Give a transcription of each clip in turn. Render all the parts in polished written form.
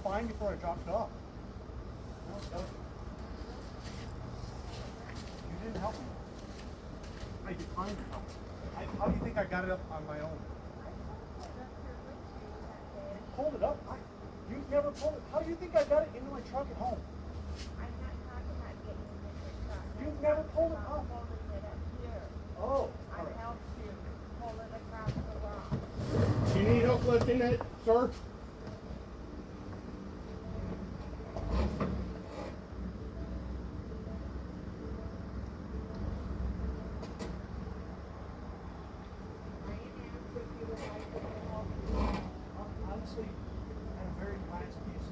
fine before I dropped it off. No, it doesn't. You didn't help me. I declined your help. How do you think I got it up on my own? You pulled it up. You never pulled it. How do you think I got it into my truck at home? I'm not talking about getting it in your truck. You've never pulled it up. Holding it up here. Oh, I all right. helped you pull it across the rock. Do you need help lifting it, sir? Honestly, at a very last case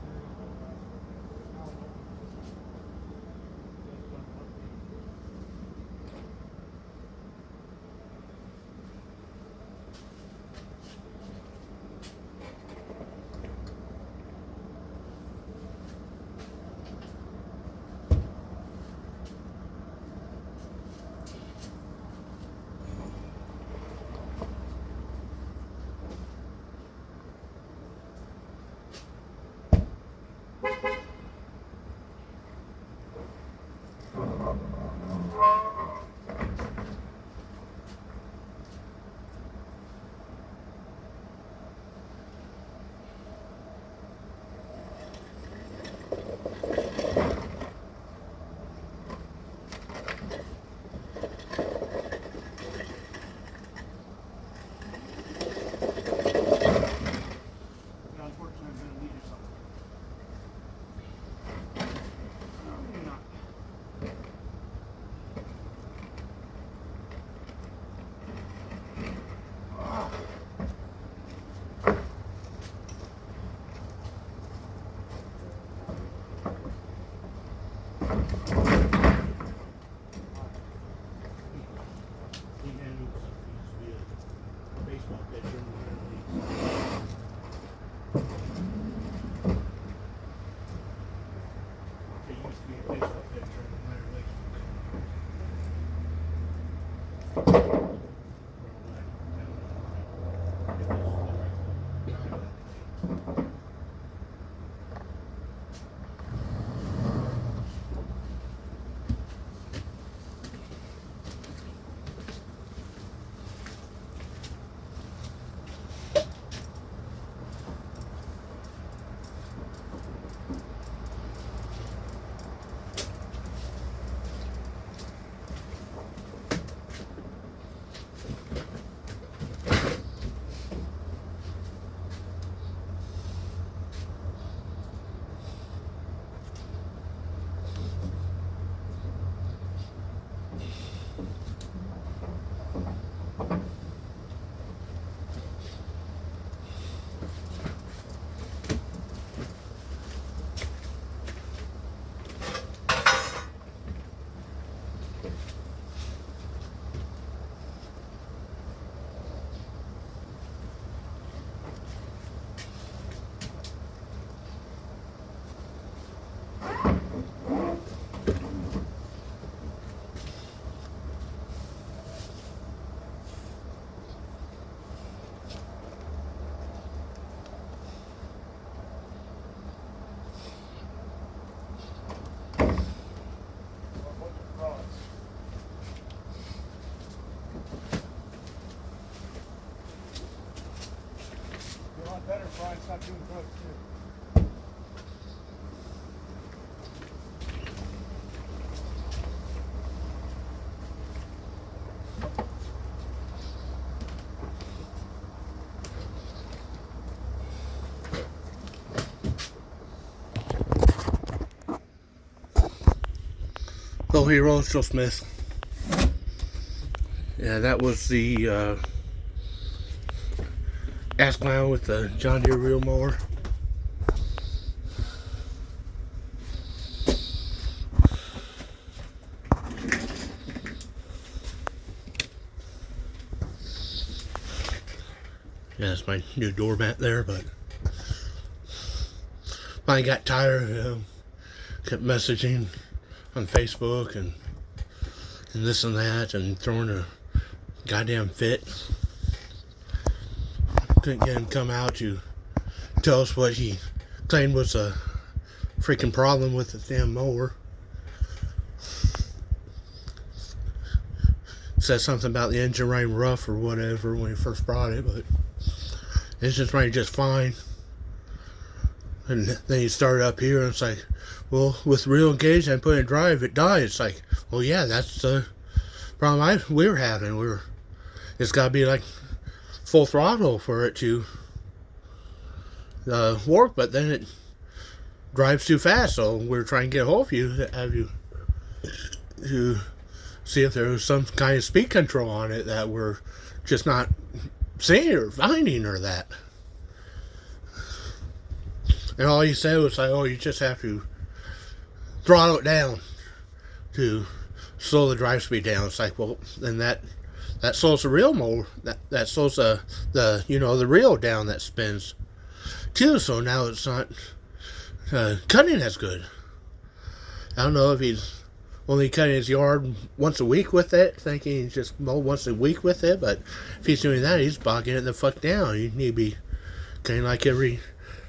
better, Brian. Stop doing drugs, too. Oh, here, Joe Smith. Yeah, that was the ass clown with the John Deere reel mower. Yeah, that's my new doormat there, but I got tired, kept messaging on Facebook and this and that, and throwing a goddamn fit. Couldn't get him to come out to tell us what he claimed was a freaking problem with the damn mower. Said something about the engine running rough or whatever when he first brought it, but it's just running just fine. And then he started up here and it's like, well, with real engagement and put it in drive, it died. It's like, well, yeah, that's the problem we were having. It's got to be like full throttle for it to work, but then it drives too fast. So we're trying to get a hold of you to have you to see if there was some kind of speed control on it that we're just not seeing or finding or that. And all he said was like, oh, you just have to throttle it down to slow the drive speed down. It's like, well, then that slows the real mower, that slows the the reel down that spins too. So now it's not cutting as good. I don't know if he's only cutting his yard once a week with it, thinking he's just mow once a week with it. But if he's doing that, he's bogging it the fuck down. You need to be cutting like every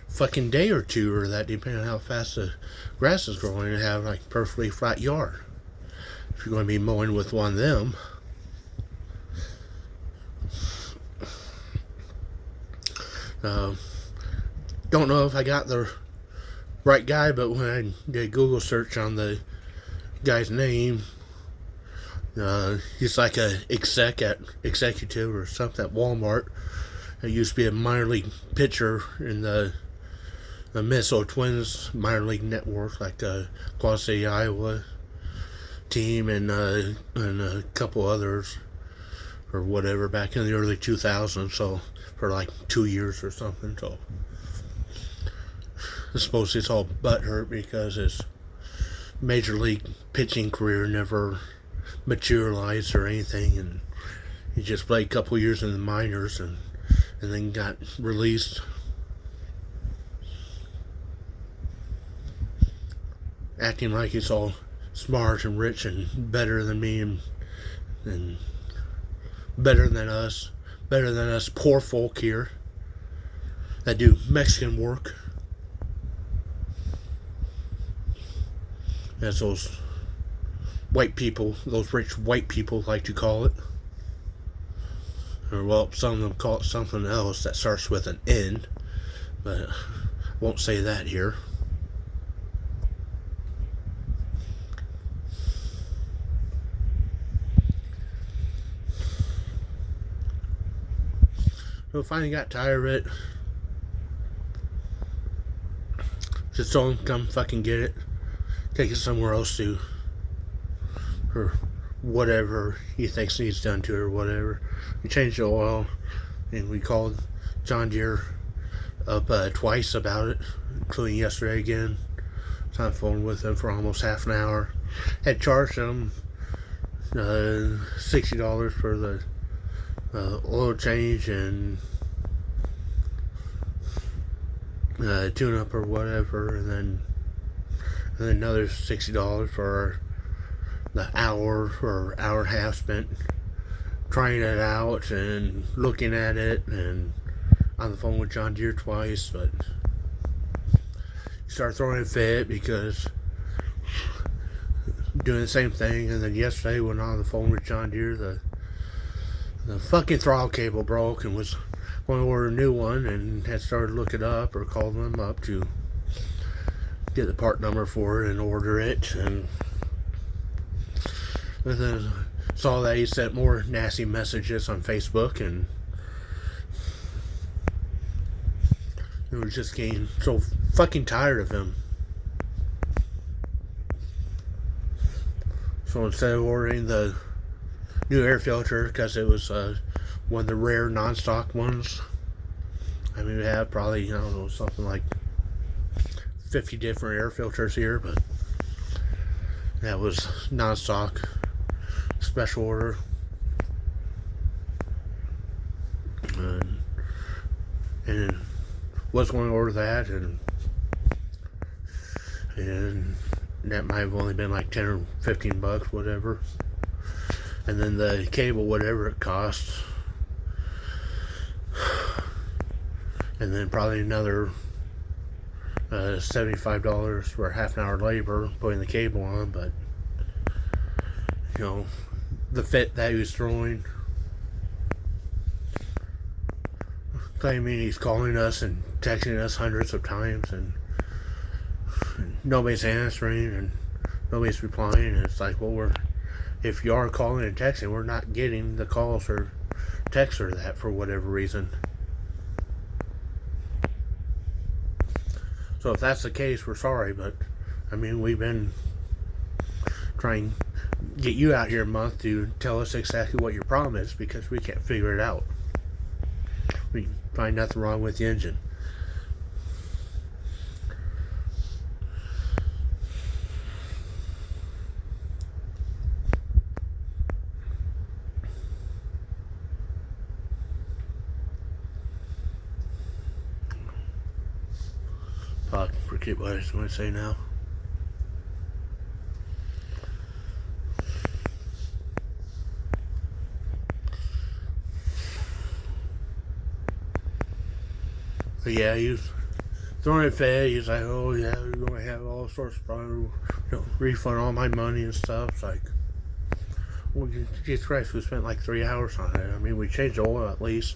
fucking day or two, or that, depending on how fast the grass is growing, to have like perfectly flat yard. If you're going to be mowing with one of them. Don't know if I got the right guy, but when I did a Google search on the guy's name, he's like a executive or something at Walmart. He used to be a minor league pitcher in the Minnesota Twins minor league network, like the Quad City, Iowa team, and a couple others or whatever back in the early 2000s. So for like 2 years or something. So I suppose it's all butthurt because his major league pitching career never materialized or anything, and he just played a couple years in the minors and then got released. Acting like he's all smart and rich and better than me and better than us poor folk here that do Mexican work, as those white people, those rich white people like to call it. Or, well, some of them call it something else that starts with an N, but I won't say that here. So finally got tired of it. Just told him come fucking get it. Take it somewhere else to, or whatever he thinks needs done to it or whatever. We changed the oil, and we called John Deere up twice about it, including yesterday again. I was on the phone with him for almost half an hour. Had charged him $60 for the oil change and tune up or whatever, and then another $60 for the hour or hour and a half spent trying it out and looking at it, and on the phone with John Deere twice. But you start throwing a fit because doing the same thing. And then yesterday when on the phone with John Deere, the fucking throttle cable broke and was going to order a new one, and had started looking up or called them up to get the part number for it and order it. And then saw that he sent more nasty messages on Facebook, and it was just getting so fucking tired of him. So instead of ordering the new air filter, because it was one of the rare non-stock ones, I mean, we have probably, I don't know, something like 50 different air filters here, but that was non-stock, special order. And was going to order that, and that might have only been like 10 or 15 bucks, whatever. And then the cable, whatever it costs, and then probably another $75 for half an hour labor putting the cable on, but you know, the fit that he was throwing, claiming he's calling us and texting us hundreds of times, and nobody's answering and nobody's replying. And it's like, well, if you are calling and texting, we're not getting the calls or texts or that for whatever reason. So if that's the case, we're sorry, but I mean, we've been trying to get you out here a month to tell us exactly what your problem is, because we can't figure it out. We find nothing wrong with the engine. Fuck, forget what I was going to say now. But yeah, he was throwing it fed. He's like, oh yeah, we're going to have all sorts of problems, refund all my money and stuff. It's like, well, Jesus Christ, we spent like 3 hours on it. I mean, we changed the oil at least.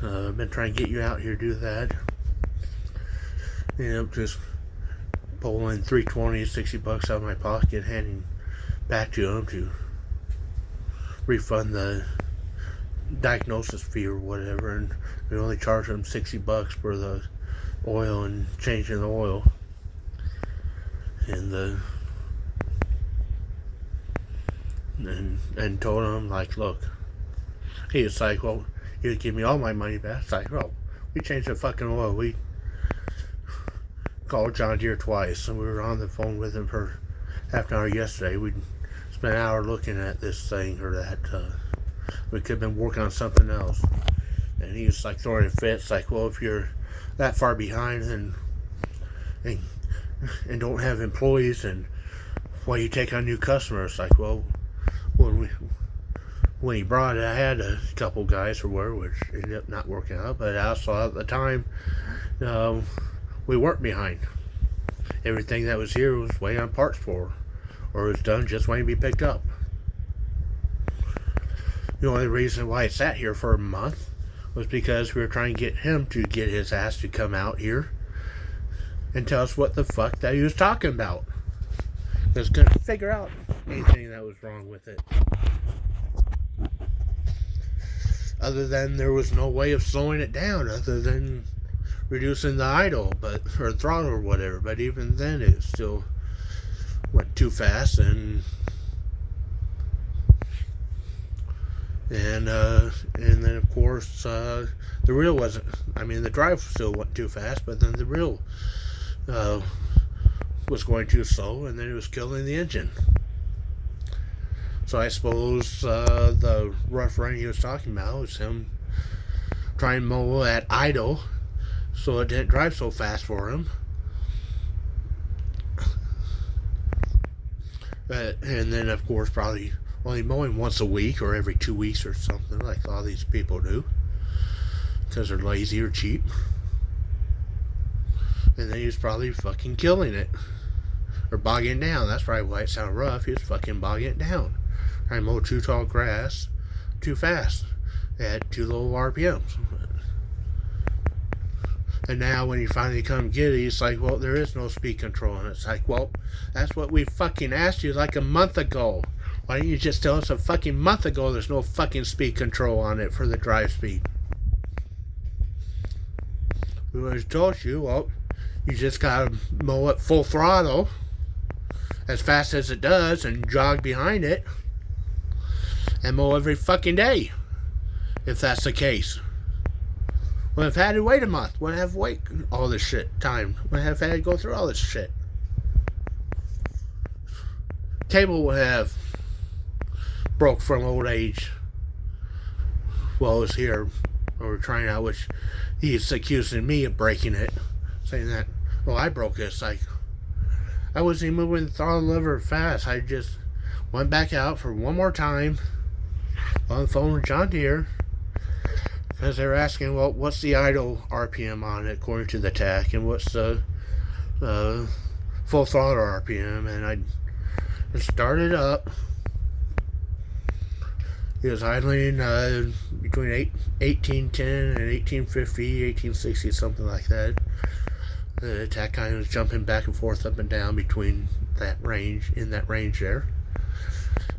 I've been trying to get you out here to do that. Just pulling $320, $60 out of my pocket, handing back to him to refund the diagnosis fee or whatever, and we only charged him $60 for the oil and changing the oil. And told him, like, look, he was like, well, he would give me all my money back. It's like, well, we changed the fucking oil. We called John Deere twice, and we were on the phone with him for half an hour yesterday. We spent an hour looking at this thing or that. We could have been working on something else. And he was like throwing fits, like, well, if you're that far behind and don't have employees, and why you take on new customers? Like, well, when he brought it, I had a couple guys for work, which ended up not working out. But also at the time, we weren't behind. Everything that was here was waiting on parts for, or was done just waiting to be picked up. The only reason why it sat here for a month was because we were trying to get him to get his ass to come out here and tell us what the fuck that he was talking about. Because couldn't figure out anything that was wrong with it. Other than there was no way of slowing it down other than reducing the idle, or throttle or whatever. But even then, it still went too fast, and then of course the reel wasn't. I mean, the drive still went too fast, but then the reel was going too slow, and then it was killing the engine. So I suppose the rough run he was talking about was him trying to mow at idle, so it didn't drive so fast for him. And then, of course, probably only mowing once a week or every 2 weeks or something, like a lot of these people do, because they're lazy or cheap. And then he was probably fucking killing it, or bogging it down. That's probably why it sounded rough. He was fucking bogging it down. Trying to mow too tall grass too fast at too low RPMs. And now when you finally come get it, it's like, well, there is no speed control. And it's like, well, that's what we fucking asked you like a month ago. Why didn't you just tell us a fucking month ago there's no fucking speed control on it for the drive speed? We always told you, well, you just gotta mow it full throttle as fast as it does and jog behind it and mow every fucking day, if that's the case. Wouldn't have had to wait a month. Wouldn't have to wait all this shit time. Wouldn't have had to go through all this shit. Cable would have broke from old age. Well, it was here. We were trying out, which he's accusing me of breaking it. Saying that, well, I broke it. It's like, I wasn't even moving the throttle lever fast. I just went back out for one more time on the phone with John Deere, Because they were asking, well, what's the idle RPM on it according to the tech, and what's the full throttle RPM, and I started up. It was idling between 1810 and 1850, 1860, something like that. The tach kind of was jumping back and forth, up and down between that range, in that range there.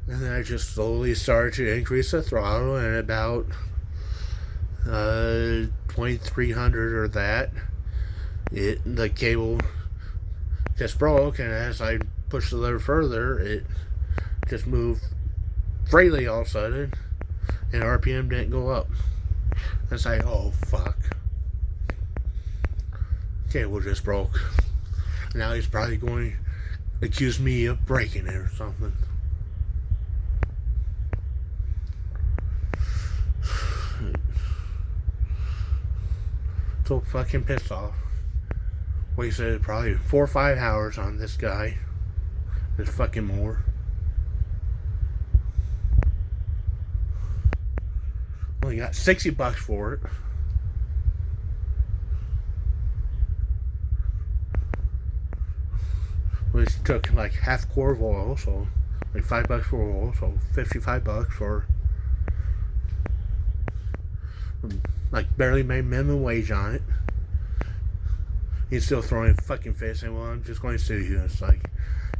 And then I just slowly started to increase the throttle, and about 2300 or that, the cable just broke, and as I pushed the lever further, it just moved freely all of a sudden, and RPM didn't go up. It's like, oh fuck. Cable just broke. Now he's probably going to accuse me of breaking it or something. So fucking pissed off. Wasted probably 4 or 5 hours on this guy. This fucking mower. Only got $60 for it. Which took like half quart of oil, so like $5 for oil, so $55 for like barely made minimum wage on it. He's still throwing fucking fits, saying, well, I'm just going to sue you. It's like,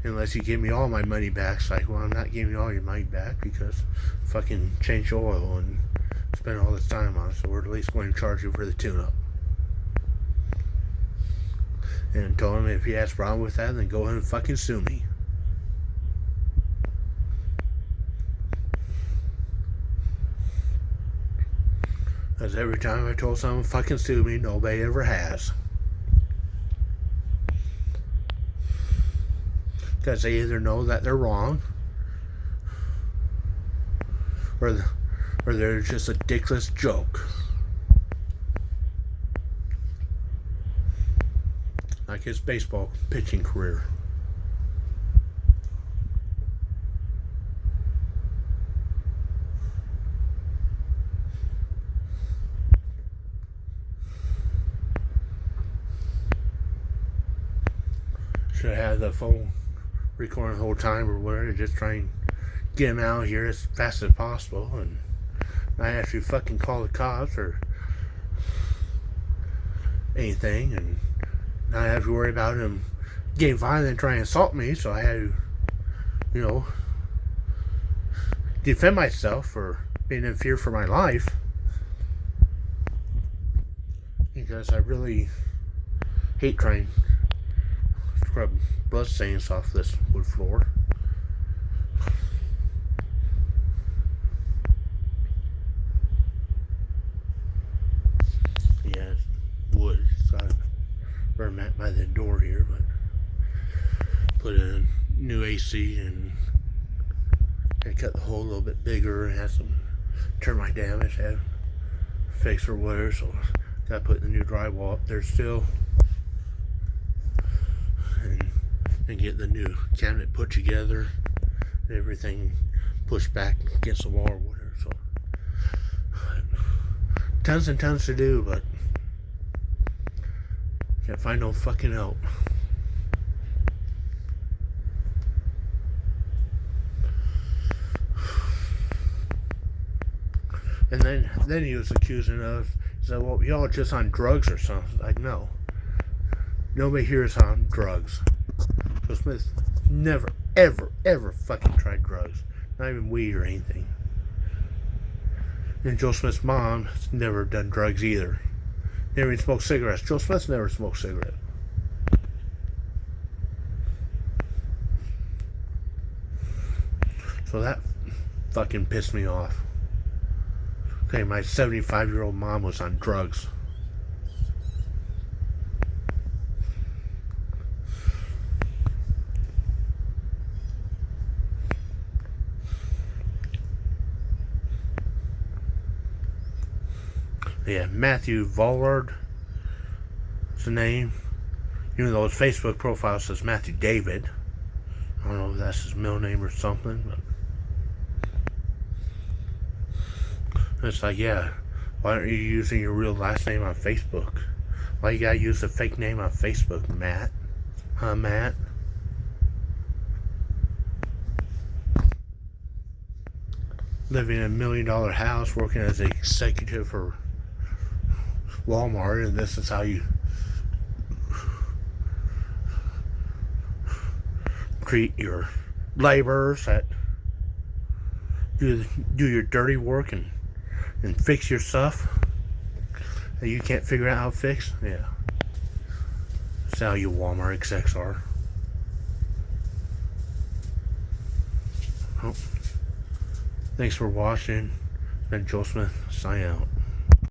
unless you give me all my money back. It's like, well, I'm not giving you all your money back because fucking changed oil and spent all this time on it, so we're at least going to charge you for the tune-up. And told him if he has a problem with that, then go ahead and fucking sue me. Because every time I told someone fucking sue me, nobody ever has. Because they either know that they're wrong, or they're just a dickless joke. Like his baseball pitching career. Should have had the phone recording the whole time or whatever, just try and get him out of here as fast as possible, and not have to fucking call the cops or anything, and not have to worry about him getting violent and trying to assault me. So I had to, you know, defend myself for being in fear for my life, because I really hate trying to scrub blood stains off this wood floor. Yeah, it's wood. So I burn that by the door here, but put in new AC and cut the hole a little bit bigger and had some termite damage, had fix or whatever, so gotta put the new drywall up there still, and get the new cabinet put together and everything pushed back against the wall or whatever. So tons and tons to do, but can't find no fucking help. And then he was accusing us. He said, well, y'all just on drugs or something. Like, no. Nobody here is on drugs. Joe Smith never, ever, ever fucking tried drugs. Not even weed or anything. And Joe Smith's mom has never done drugs either. Never even smoked cigarettes. Joe Smith's never smoked cigarettes. So that fucking pissed me off. Okay, my 75-year-old mom was on drugs. Yeah, Matthew Vollard is the name. Even though his Facebook profile says Matthew David. I don't know if that's his middle name or something, but it's like, yeah, Why aren't you using your real last name on Facebook? Why you gotta use a fake name on Facebook, Matt? Huh, Matt? Living in $1 million house, working as an executive for Walmart, and this is how you treat your laborers that do your dirty work and fix your stuff that you can't figure out how to fix. Yeah, that's how you Walmart execs are. Oh. Thanks for watching. It's been Joe Smith. Sign out.